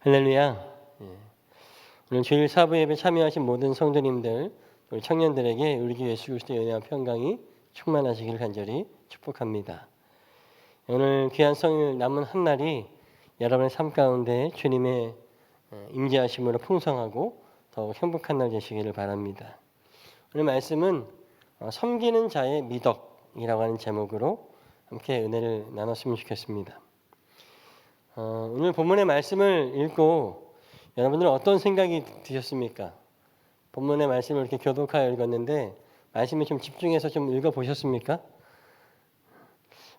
할렐루야. 오늘 주일 사부 예배 참여하신 모든 성도님들, 우리 청년들에게 우리 주 예수 그리스도의 은혜와 평강이 충만하시길 간절히 축복합니다. 오늘 귀한 성일 남은 한 날이 여러분의 삶 가운데 주님의 임재하심으로 풍성하고 더욱 행복한 날 되시기를 바랍니다. 오늘 말씀은 섬기는 자의 미덕이라고 하는 제목으로 함께 은혜를 나눴으면 좋겠습니다. 오늘 본문의 말씀을 읽고 여러분들은 어떤 생각이 드셨습니까? 본문의 말씀을 이렇게 교독하여 읽었는데 말씀에 좀 집중해서 좀 읽어보셨습니까?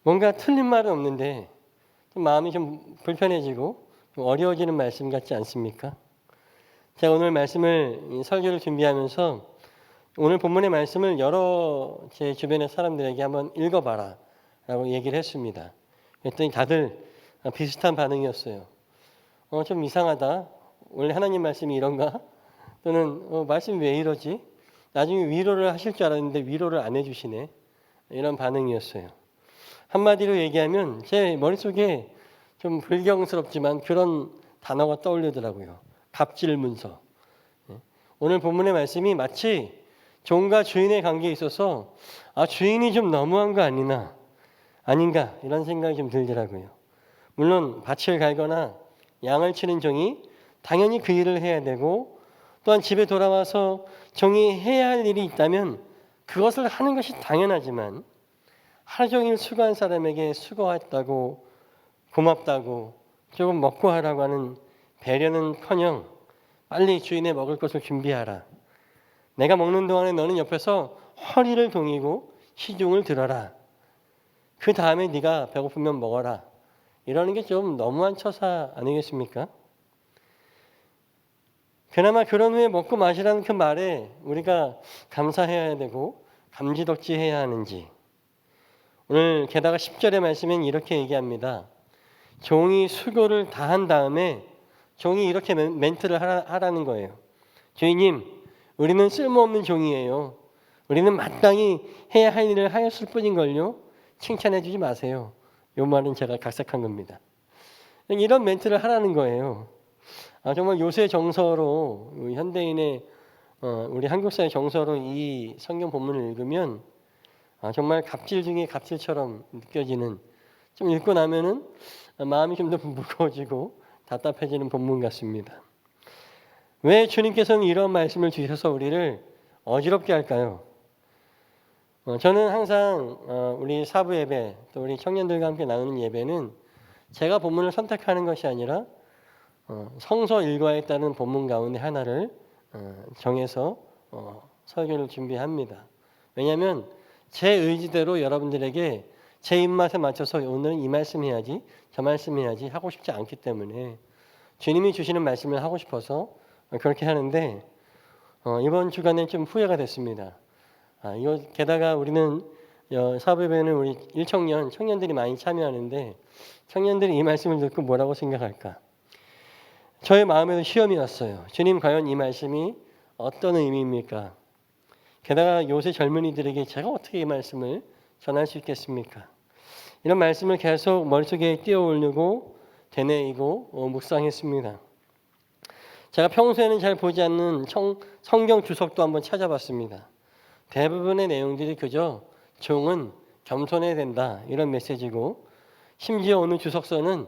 뭔가 틀린 말은 없는데 좀 마음이 좀 불편해지고 좀 어려워지는 말씀 같지 않습니까? 제가 오늘 말씀을 설교를 준비하면서 오늘 본문의 말씀을 여러 제 주변의 사람들에게 한번 읽어봐라 라고 얘기를 했습니다. 그랬더니 다들 비슷한 반응이었어요. 좀 이상하다. 원래 하나님 말씀이 이런가? 또는 말씀이 왜 이러지? 나중에 위로를 하실 줄 알았는데 위로를 안 해주시네. 이런 반응이었어요. 한마디로 얘기하면 제 머릿속에 좀 불경스럽지만 그런 단어가 떠오르더라고요. 갑질문서. 오늘 본문의 말씀이 마치 종과 주인의 관계에 있어서 주인이 좀 너무한 거 아닌가 이런 생각이 좀 들더라고요. 물론 밭을 갈거나 양을 치는 종이 당연히 그 일을 해야 되고 또한 집에 돌아와서 종이 해야 할 일이 있다면 그것을 하는 것이 당연하지만 하루 종일 수고한 사람에게 수고했다고 고맙다고 조금 먹고 하라고 하는 배려는커녕 빨리 주인의 먹을 것을 준비하라. 내가 먹는 동안에 너는 옆에서 허리를 동이고 시중을 들어라. 그 다음에 네가 배고프면 먹어라. 이러는 게 좀 너무한 처사 아니겠습니까? 그나마 그런 후에 먹고 마시라는 그 말에 우리가 감사해야 되고 감지덕지해야 하는지. 오늘 게다가 10절의 말씀엔 이렇게 얘기합니다. 종이 수고를 다 한 다음에 종이 이렇게 멘트를 하라는 거예요. 주인님, 우리는 쓸모없는 종이에요. 우리는 마땅히 해야 할 일을 하였을 뿐인걸요. 칭찬해 주지 마세요. 이 말은 제가 각색한 겁니다. 이런 멘트를 하라는 거예요. 정말 요새 정서로 현대인의 우리 한국 사회 정서로 이 성경 본문을 읽으면 정말 갑질 중에 갑질처럼 느껴지는, 좀 읽고 나면은 마음이 좀 더 무거워지고 답답해지는 본문 같습니다. 왜 주님께서는 이런 말씀을 주셔서 우리를 어지럽게 할까요? 저는 항상 우리 사부 예배 또 우리 청년들과 함께 나누는 예배는 제가 본문을 선택하는 것이 아니라 성서 일과에 따른 본문 가운데 하나를 정해서 설교를 준비합니다. 왜냐하면 제 의지대로 여러분들에게 제 입맛에 맞춰서 오늘은 이 말씀 해야지 저 말씀 해야지 하고 싶지 않기 때문에 주님이 주시는 말씀을 하고 싶어서 그렇게 하는데 이번 주간에 좀 후회가 됐습니다. 이거 게다가 우리는 사부예배는 우리 청년들이 많이 참여하는데 청년들이 이 말씀을 듣고 뭐라고 생각할까? 저의 마음에도 시험이 왔어요. 주님, 과연 이 말씀이 어떤 의미입니까? 게다가 요새 젊은이들에게 제가 어떻게 이 말씀을 전할 수 있겠습니까? 이런 말씀을 계속 머릿속에 띄어올리고 되뇌이고 묵상했습니다. 제가 평소에는 잘 보지 않는 성경 주석도 한번 찾아봤습니다. 대부분의 내용들이 그저 종은 겸손해야 된다 이런 메시지고, 심지어 어느 주석서는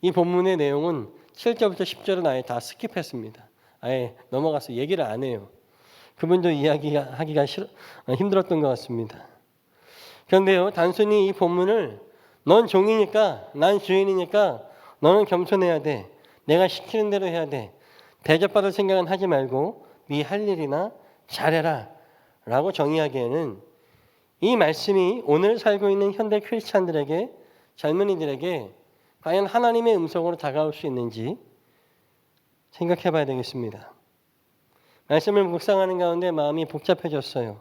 이 본문의 내용은 7절부터 10절은 아예 다 스킵했습니다. 아예 넘어가서 얘기를 안 해요. 그분도 이야기하기가 힘들었던 것 같습니다. 그런데요, 단순히 이 본문을 넌 종이니까 난 주인이니까 너는 겸손해야 돼, 내가 시키는 대로 해야 돼, 대접받을 생각은 하지 말고 네 할 일이나 잘해라 라고 정의하기에는 이 말씀이 오늘 살고 있는 현대 크리스찬들에게, 젊은이들에게 과연 하나님의 음성으로 다가올 수 있는지 생각해 봐야 되겠습니다. 말씀을 묵상하는 가운데 마음이 복잡해졌어요.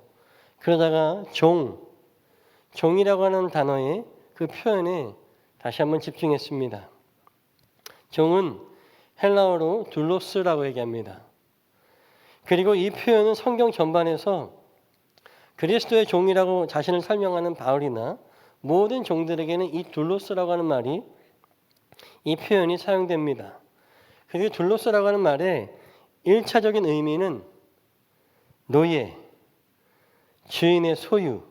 그러다가 종이라고 하는 단어의 그 표현에 다시 한번 집중했습니다. 종은 헬라어로 둘로스라고 얘기합니다. 그리고 이 표현은 성경 전반에서 그리스도의 종이라고 자신을 설명하는 바울이나 모든 종들에게는 이 둘로스라고 하는 말이, 이 표현이 사용됩니다. 그게 둘로스라고 하는 말의 1차적인 의미는 노예, 주인의 소유,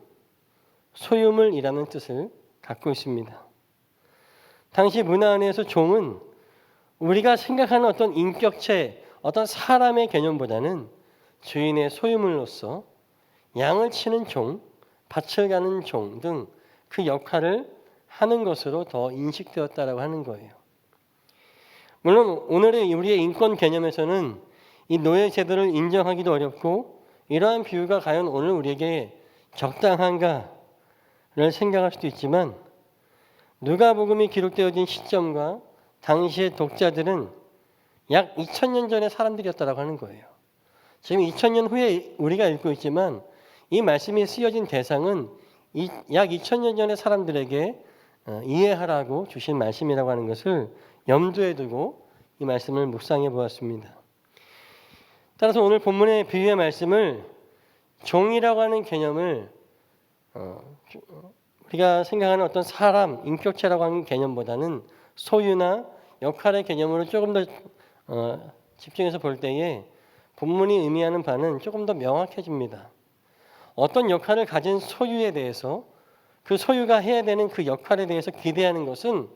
소유물이라는 뜻을 갖고 있습니다. 당시 문화 안에서 종은 우리가 생각하는 어떤 인격체, 어떤 사람의 개념보다는 주인의 소유물로서 양을 치는 종, 밭을 가는 종 등 그 역할을 하는 것으로 더 인식되었다라고 하는 거예요. 물론 오늘의 우리의 인권 개념에서는 이 노예 제도를 인정하기도 어렵고 이러한 비유가 과연 오늘 우리에게 적당한가를 생각할 수도 있지만 누가복음이 기록되어진 시점과 당시의 독자들은 약 2000년 전의 사람들이었다고 하는 거예요. 지금 2000년 후에 우리가 읽고 있지만 이 말씀이 쓰여진 대상은 약 2000년 전의 사람들에게 이해하라고 주신 말씀이라고 하는 것을 염두에 두고 이 말씀을 묵상해 보았습니다. 따라서 오늘 본문의 비유의 말씀을 종이라고 하는 개념을 우리가 생각하는 어떤 사람, 인격체라고 하는 개념보다는 소유나 역할의 개념으로 조금 더 집중해서 볼 때에 본문이 의미하는 바는 조금 더 명확해집니다. 어떤 역할을 가진 소유에 대해서 그 소유가 해야 되는 그 역할에 대해서 기대하는 것은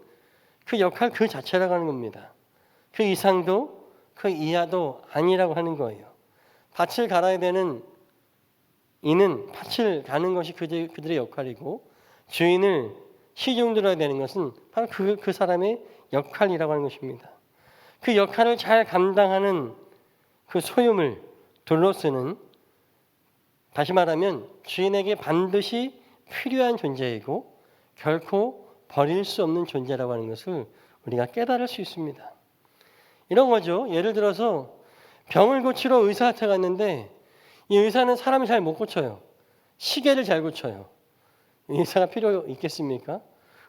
그 역할 그 자체라고 하는 겁니다. 그 이상도 그 이하도 아니라고 하는 거예요. 밭을 갈아야 되는 이는 밭을 가는 것이 그들의 역할이고 주인을 시중 들어야 되는 것은 바로 그 사람의 역할이라고 하는 것입니다. 그 역할을 잘 감당하는 그 소유물 둘로스는 다시 말하면 주인에게 반드시 필요한 존재이고 결코 버릴 수 없는 존재라고 하는 것을 우리가 깨달을 수 있습니다. 이런 거죠. 예를 들어서 병을 고치러 의사한테 갔는데 이 의사는 사람을 잘 못 고쳐요. 시계를 잘 고쳐요. 의사가 필요 있겠습니까?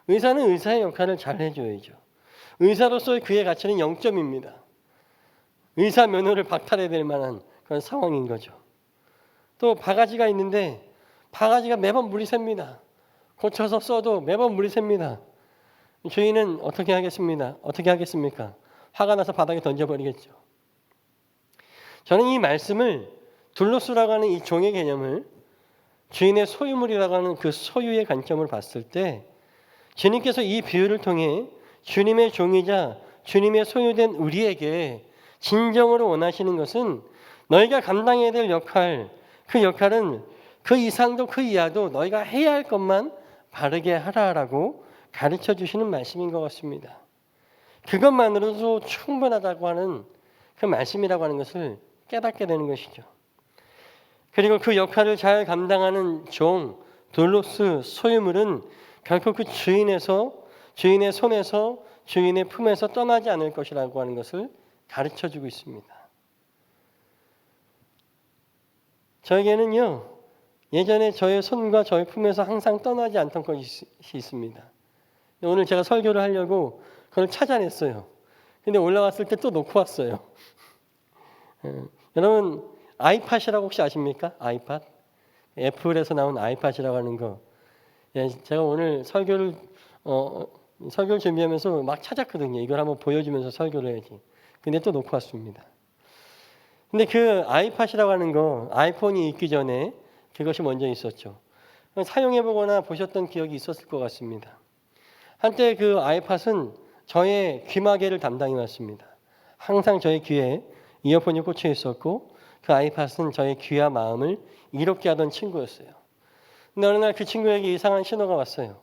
의사는 의사의 역할을 잘 해줘야죠. 의사로서의 그의 가치는 0점입니다. 의사 면허를 박탈해야 될 만한 그런 상황인 거죠. 또 바가지가 있는데 바가지가 매번 물이 샙니다. 고쳐서 써도 매번 물이 샙니다. 주인은 어떻게 하겠습니까? 화가 나서 바닥에 던져버리겠죠. 저는 이 말씀을 둘로스라고 하는 이 종의 개념을 주인의 소유물이라고 하는 그 소유의 관점을 봤을 때 주님께서 이 비유를 통해 주님의 종이자 주님의 소유된 우리에게 진정으로 원하시는 것은 너희가 감당해야 될 역할, 그 역할은 그 이상도 그 이하도 너희가 해야 할 것만 바르게 하라라고 가르쳐 주시는 말씀인 것 같습니다. 그것만으로도 충분하다고 하는 그 말씀이라고 하는 것을 깨닫게 되는 것이죠. 그리고 그 역할을 잘 감당하는 종, 둘로스, 소유물은 결코 그 주인의 손에서 주인의 품에서 떠나지 않을 것이라고 하는 것을 가르쳐 주고 있습니다. 저에게는요, 예전에 저의 손과 저의 품에서 항상 떠나지 않던 것이 있습니다. 오늘 제가 설교를 하려고 그걸 찾아냈어요. 근데 올라왔을 때 또 놓고 왔어요. 여러분 아이팟이라고 혹시 아십니까? 아이팟? 애플에서 나온 아이팟이라고 하는 거. 예, 제가 오늘 설교를 준비하면서 막 찾았거든요. 이걸 한번 보여주면서 설교를 해야지. 근데 또 놓고 왔습니다. 근데 그 아이팟이라고 하는 거 아이폰이 있기 전에 그것이 먼저 있었죠. 사용해보거나 보셨던 기억이 있었을 것 같습니다. 한때 그 아이팟은 저의 귀마개를 담당해 왔습니다. 항상 저의 귀에 이어폰이 꽂혀 있었고 그 아이팟은 저의 귀와 마음을 이롭게 하던 친구였어요. 근데 어느 날 그 친구에게 이상한 신호가 왔어요.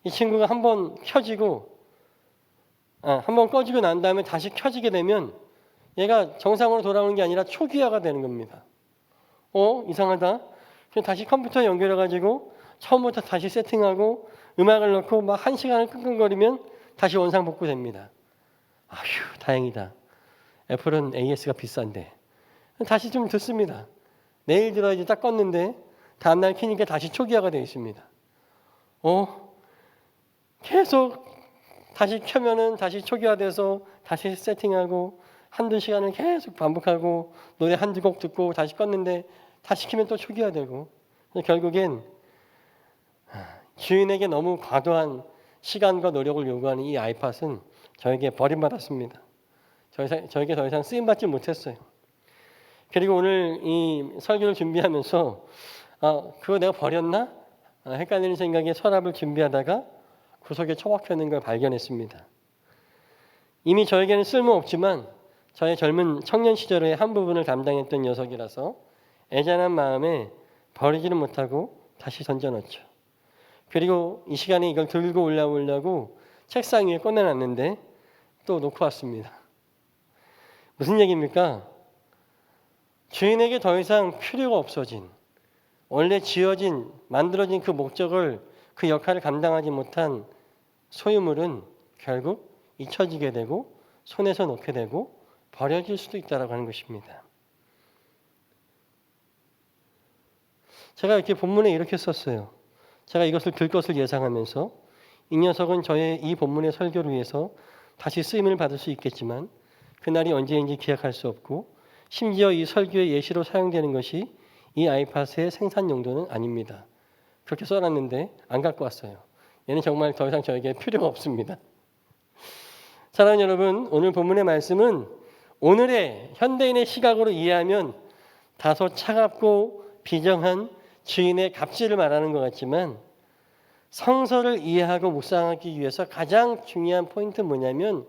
이 친구가 한번 꺼지고 난 다음에 다시 켜지게 되면 얘가 정상으로 돌아오는 게 아니라 초기화가 되는 겁니다. 이상하다. 그래서 다시 컴퓨터에 연결해가지고 처음부터 다시 세팅하고 음악을 넣고 막 1시간을 끙끙거리면 다시 원상 복구됩니다. 아휴, 다행이다. 애플은 AS가 비싼데. 다시 좀 듣습니다. 내일 들어야지 딱 껐는데 다음날 켜니까 다시 초기화가 되어 있습니다. 계속 다시 켜면은 다시 초기화돼서 다시 세팅하고 한두 시간을 계속 반복하고 노래 한두 곡 듣고 다시 껐는데 다시 켜면 또 초기화되고 결국엔 주인에게 너무 과도한 시간과 노력을 요구하는 이 아이팟은 저에게 버림받았습니다. 저에게 더 이상 쓰임받지 못했어요. 그리고 오늘 이 설교를 준비하면서 그거 내가 버렸나? 헷갈리는 생각에 서랍을 준비하다가 구석에 처박혀 있는 걸 발견했습니다. 이미 저에게는 쓸모없지만 저의 젊은 청년 시절의 한 부분을 담당했던 녀석이라서 애잔한 마음에 버리지는 못하고 다시 던져놓죠. 그리고 이 시간에 이걸 들고 올라오려고 책상 위에 꺼내놨는데 또 놓고 왔습니다. 무슨 얘기입니까? 주인에게 더 이상 필요가 없어진, 원래 지어진, 만들어진 그 목적을, 그 역할을 감당하지 못한 소유물은 결국 잊혀지게 되고 손에서 놓게 되고 버려질 수도 있다고 하는 것입니다. 제가 이렇게 본문에 이렇게 썼어요. 제가 이것을 들 것을 예상하면서 이 녀석은 저의 이 본문의 설교를 위해서 다시 쓰임을 받을 수 있겠지만 그날이 언제인지 기약할 수 없고 심지어 이 설교의 예시로 사용되는 것이 이 아이팟의 생산 용도는 아닙니다. 그렇게 써놨는데 안 갖고 왔어요. 얘는 정말 더 이상 저에게 필요가 없습니다. 사랑하는 여러분, 오늘 본문의 말씀은 오늘의 현대인의 시각으로 이해하면 다소 차갑고 비정한 주인의 갑질을 말하는 것 같지만 성서를 이해하고 묵상하기 위해서 가장 중요한 포인트는 뭐냐면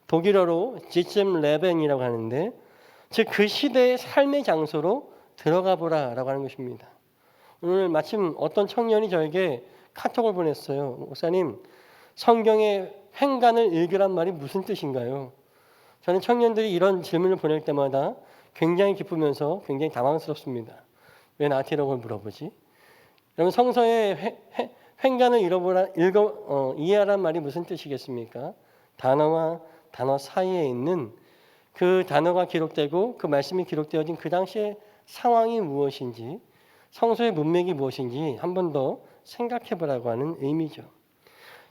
독일어로 지침 레벤이라고 하는데 즉 그 시대의 삶의 장소로 들어가 보라라고 하는 것입니다. 오늘 마침 어떤 청년이 저에게 카톡을 보냈어요. 목사님, 성경의 횡간을 읽으란 말이 무슨 뜻인가요? 저는 청년들이 이런 질문을 보낼 때마다 굉장히 기쁘면서 굉장히 당황스럽습니다. 왜 나한테 이런 걸 물어보지? 여러분, 성서의 횡간을 이해하란 말이 무슨 뜻이겠습니까? 단어와 단어 사이에 있는 그 단어가 기록되고 그 말씀이 기록되어진 그 당시의 상황이 무엇인지, 성서의 문맥이 무엇인지 한 번 더 생각해 보라고 하는 의미죠.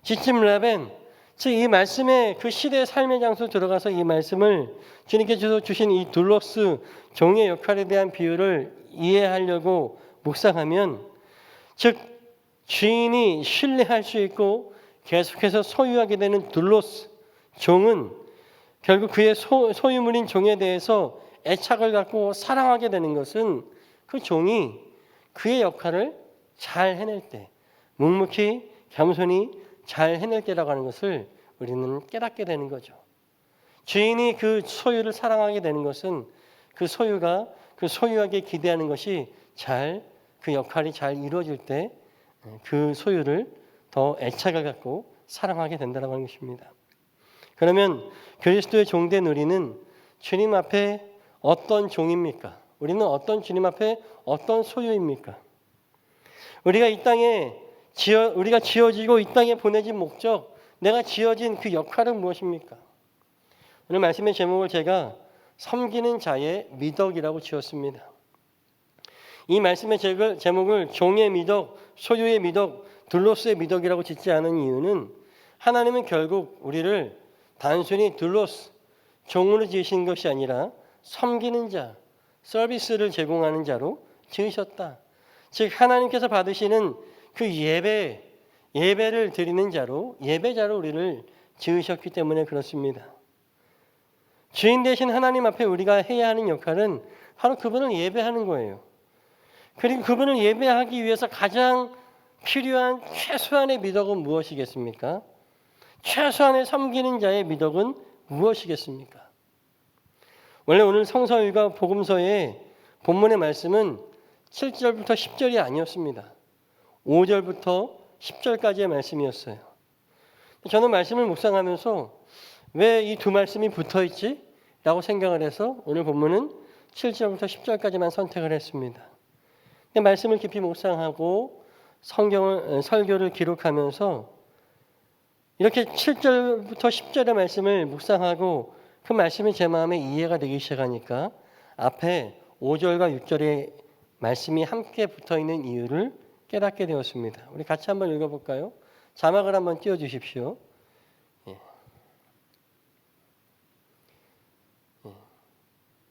지침 레벤, 즉 이 말씀의 그 시대의 삶의 장소로 들어가서 이 말씀을 주님께서 주신 이 둘로스 종의 역할에 대한 비유를 이해하려고 묵상하면 즉 주인이 신뢰할 수 있고 계속해서 소유하게 되는 둘로스 종은 결국 그의 소유물인 종에 대해서 애착을 갖고 사랑하게 되는 것은 그 종이 그의 역할을 잘 해낼 때, 묵묵히 겸손히 잘 해낼 때라고 하는 것을 우리는 깨닫게 되는 거죠. 주인이 그 소유를 사랑하게 되는 것은 그 소유가 그 소유에게 기대하는 것이 그 역할이 잘 이루어질 때 그 소유를 더 애착을 갖고 사랑하게 된다고 하는 것입니다. 그러면 그리스도의 종된 우리는 주님 앞에 어떤 종입니까? 우리는 어떤 주님 앞에 어떤 소유입니까? 우리가 이 땅에 우리가 지어지고 이 땅에 보내진 목적, 내가 지어진 그 역할은 무엇입니까? 오늘 말씀의 제목을 제가 섬기는 자의 미덕이라고 지었습니다. 이 말씀의 제목을 종의 미덕, 소유의 미덕, 둘로스의 미덕이라고 짓지 않은 이유는 하나님은 결국 우리를 단순히 둘로스, 종으로 지으신 것이 아니라 섬기는 자, 서비스를 제공하는 자로 지으셨다. 즉 하나님께서 받으시는 그 예배를 드리는 자로, 예배자로 우리를 지으셨기 때문에 그렇습니다. 주인 되신 하나님 앞에 우리가 해야 하는 역할은 바로 그분을 예배하는 거예요. 그리고 그분을 예배하기 위해서 가장 필요한 최소한의 미덕은 무엇이겠습니까? 최소한의 섬기는 자의 미덕은 무엇이겠습니까? 원래 오늘 성서일과 복음서의 본문의 말씀은 7절부터 10절이 아니었습니다. 5절부터 10절까지의 말씀이었어요. 저는 말씀을 묵상하면서 왜 이 두 말씀이 붙어있지? 라고 생각을 해서 오늘 본문은 7절부터 10절까지만 선택을 했습니다. 말씀을 깊이 묵상하고 설교를 기록하면서 이렇게 7절부터 10절의 말씀을 묵상하고 그 말씀이 제 마음에 이해가 되기 시작하니까 앞에 5절과 6절의 말씀이 함께 붙어있는 이유를 깨닫게 되었습니다. 우리 같이 한번 읽어볼까요? 자막을 한번 띄워주십시오.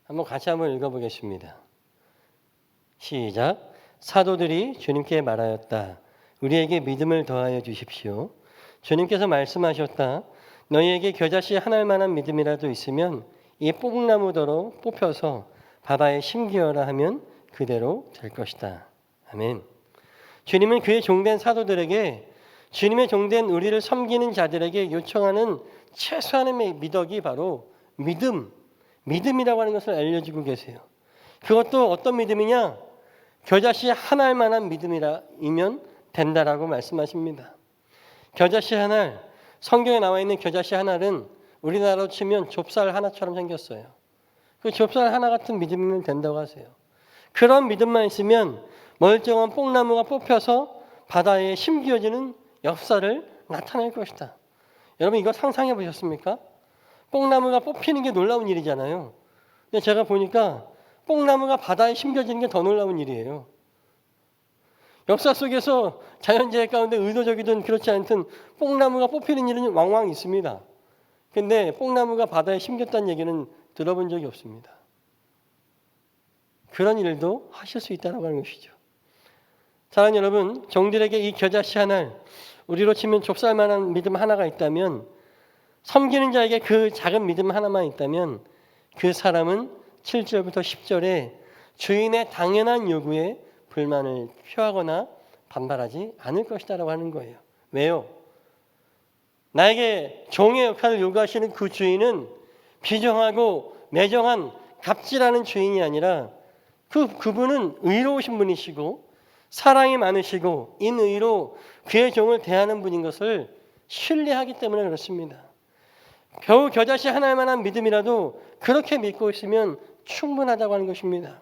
한번 같이 한번 읽어보겠습니다. 시작. 사도들이 주님께 말하였다. 우리에게 믿음을 더하여 주십시오. 주님께서 말씀하셨다. 너희에게 겨자씨 하나만한 믿음이라도 있으면 이 뽕나무더러 뽑혀서 바다에 심기어라 하면 그대로 될 것이다. 아멘. 주님은 그의 종된 사도들에게, 주님의 종된 우리를 섬기는 자들에게 요청하는 최소한의 미덕이 바로 믿음이라고 하는 것을 알려주고 계세요. 그것도 어떤 믿음이냐? 겨자씨 한 알만한 믿음이면 된다라고 말씀하십니다. 겨자씨 한 알, 성경에 나와 있는 겨자씨 한 알은 우리나라로 치면 좁쌀 하나처럼 생겼어요. 그 좁쌀 하나 같은 믿음이면 된다고 하세요. 그런 믿음만 있으면 멀쩡한 뽕나무가 뽑혀서 바다에 심기어지는 역사를 나타낼 것이다. 여러분 이거 상상해 보셨습니까? 뽕나무가 뽑히는 게 놀라운 일이잖아요. 근데 제가 보니까 뽕나무가 바다에 심겨지는 게 더 놀라운 일이에요. 역사 속에서 자연재해 가운데 의도적이든 그렇지 않든 뽕나무가 뽑히는 일은 왕왕 있습니다. 근데 뽕나무가 바다에 심겼다는 얘기는 들어본 적이 없습니다. 그런 일도 하실 수 있다고 하는 것이죠. 사랑하는 여러분, 종들에게 이 겨자씨 하나, 우리로 치면 좁쌀만한 믿음 하나가 있다면, 섬기는 자에게 그 작은 믿음 하나만 있다면 그 사람은 7절부터 10절에 주인의 당연한 요구에 불만을 표하거나 반발하지 않을 것이다라고 하는 거예요. 왜요? 나에게 종의 역할을 요구하시는 그 주인은 비정하고 매정한 갑질하는 주인이 아니라 그분은 의로우신 분이시고 사랑이 많으시고 인의로 그의 종을 대하는 분인 것을 신뢰하기 때문에 그렇습니다. 겨우 겨자씨 하나만한 믿음이라도 그렇게 믿고 있으면 충분하다고 하는 것입니다.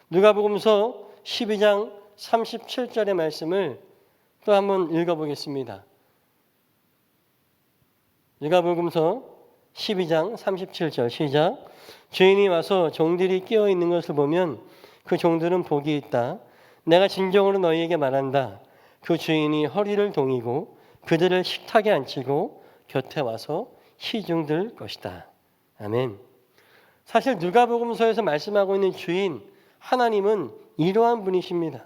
누가복음서 12장 37절의 말씀을 또 한번 읽어보겠습니다. 누가복음서 12장 37절 시작. 주인이 와서 종들이 깨어 있는 것을 보면 그 종들은 복이 있다. 내가 진정으로 너희에게 말한다. 그 주인이 허리를 동이고 그들을 식탁에 앉히고 곁에 와서 시중들 것이다. 아멘. 사실 누가복음서에서 말씀하고 있는 주인 하나님은 이러한 분이십니다.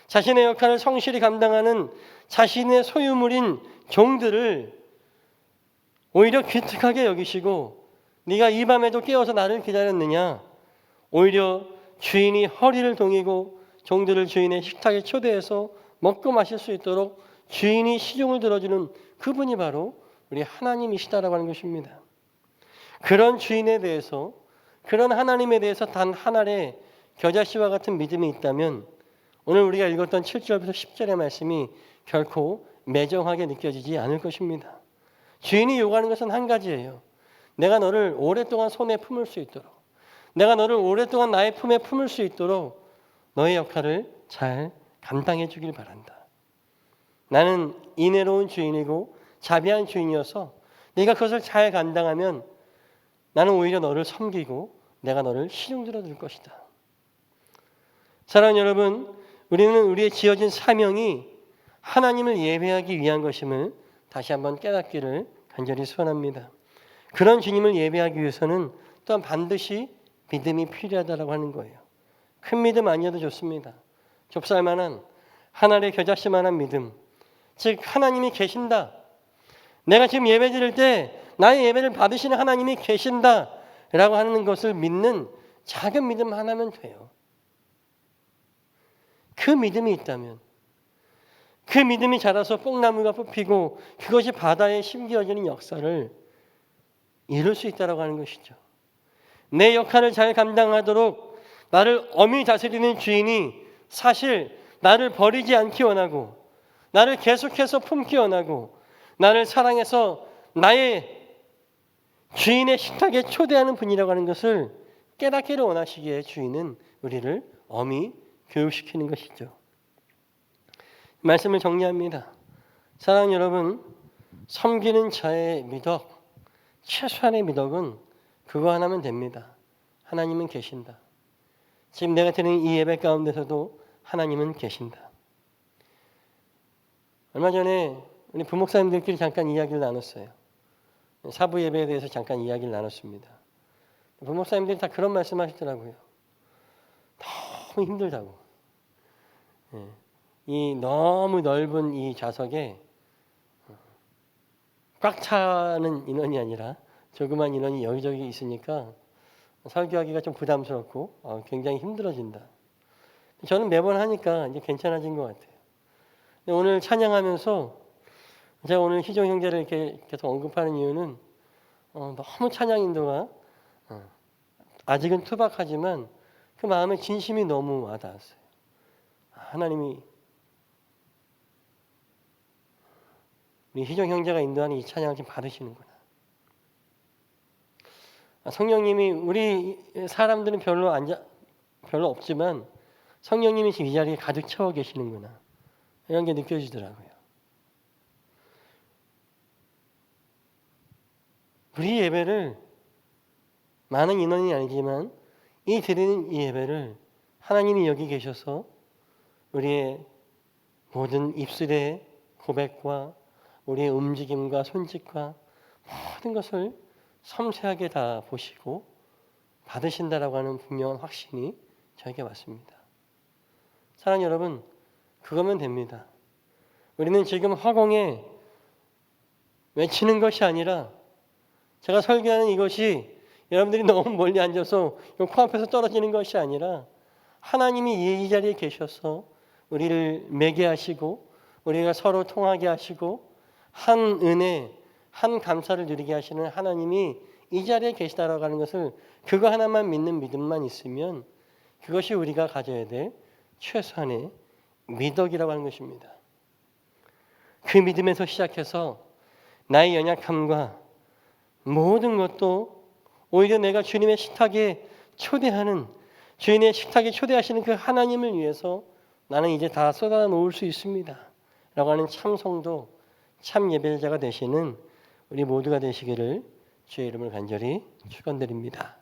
자신의 역할을 성실히 감당하는 자신의 소유물인 종들을 오히려 기특하게 여기시고 네가 이 밤에도 깨어서 나를 기다렸느냐. 오히려 주인이 허리를 동이고 종들을 주인의 식탁에 초대해서 먹고 마실 수 있도록 주인이 시중을 들어주는 그분이 바로 우리 하나님이시다라고 하는 것입니다. 그런 주인에 대해서, 그런 하나님에 대해서 단 한 알의 겨자씨와 같은 믿음이 있다면 오늘 우리가 읽었던 7절부터 10절의 말씀이 결코 매정하게 느껴지지 않을 것입니다. 주인이 요구하는 것은 한 가지예요. 내가 너를 오랫동안 손에 품을 수 있도록, 내가 너를 오랫동안 나의 품에 품을 수 있도록 너의 역할을 잘 감당해 주길 바란다. 나는 인애로운 주인이고 자비한 주인이어서 네가 그것을 잘 감당하면 나는 오히려 너를 섬기고 내가 너를 시중들어 줄 것이다. 사랑하는 여러분, 우리는 우리의 지어진 사명이 하나님을 예배하기 위한 것임을 다시 한번 깨닫기를 간절히 소원합니다. 그런 주님을 예배하기 위해서는 또한 반드시 믿음이 필요하다고 하는 거예요. 큰 믿음 아니어도 좋습니다. 좁쌀만한 한 알의 겨자씨만한 믿음, 즉 하나님이 계신다. 내가 지금 예배 드릴 때 나의 예배를 받으시는 하나님이 계신다라고 하는 것을 믿는 작은 믿음 하나면 돼요. 그 믿음이 있다면, 그 믿음이 자라서 뽕나무가 뽑히고 그것이 바다에 심겨지는 역사를 이룰 수 있다고 하는 것이죠. 내 역할을 잘 감당하도록 나를 엄히 다스리는 주인이 사실 나를 버리지 않기 원하고 나를 계속해서 품기 원하고 나를 사랑해서 나의 주인의 식탁에 초대하는 분이라고 하는 것을 깨닫기를 원하시기에 주인은 우리를 엄히 교육시키는 것이죠. 말씀을 정리합니다. 사랑하는 여러분, 섬기는 자의 미덕, 최소한의 미덕은 그거 하나면 됩니다. 하나님은 계신다. 지금 내가 드리는 이 예배 가운데서도 하나님은 계신다. 얼마 전에 우리 부목사님들끼리 잠깐 이야기를 나눴어요. 사부 예배에 대해서 잠깐 이야기를 나눴습니다. 부목사님들이 다 그런 말씀하시더라고요. 너무 힘들다고. 이 너무 넓은 이 좌석에 꽉 차는 인원이 아니라 조그만 인원이 여기저기 있으니까 설교하기가 좀 부담스럽고 굉장히 힘들어진다. 저는 매번 하니까 이제 괜찮아진 것 같아요. 근데 오늘 찬양하면서 제가 오늘 희종 형제를 이렇게 계속 언급하는 이유는 너무 찬양 인도가 아직은 투박하지만 그 마음의 진심이 너무 와닿았어요. 하나님이 우리 희종 형제가 인도하는 이 찬양을 좀 받으시는구나. 성령님이 우리 사람들은 별로 없지만 성령님이 지금 이 자리에 가득 채워 계시는구나. 이런 게 느껴지더라고요. 우리 예배를 많은 인원이 아니지만 이 드리는 이 예배를 하나님이 여기 계셔서 우리의 모든 입술의 고백과 우리의 움직임과 손짓과 모든 것을 섬세하게 다 보시고 받으신다라고 하는 분명한 확신이 저에게 왔습니다. 사랑하는 여러분, 그거면 됩니다. 우리는 지금 화공에 외치는 것이 아니라 제가 설교하는 이것이 여러분들이 너무 멀리 앉아서 코앞에서 떨어지는 것이 아니라 하나님이 이 자리에 계셔서 우리를 매개하시고 우리가 서로 통하게 하시고 한 은혜, 한 감사를 누리게 하시는 하나님이 이 자리에 계시다라고 하는 것을 그거 하나만 믿는 믿음만 있으면 그것이 우리가 가져야 될 최소한의 미덕이라고 하는 것입니다. 그 믿음에서 시작해서 나의 연약함과 모든 것도 오히려 내가 주님의 식탁에 초대하는 주인의 식탁에 초대하시는 그 하나님을 위해서 나는 이제 다 쏟아 놓을 수 있습니다. 라고 하는 참 성도, 참 예배자가 되시는 우리 모두가 되시기를 주의 이름을 간절히 축원드립니다.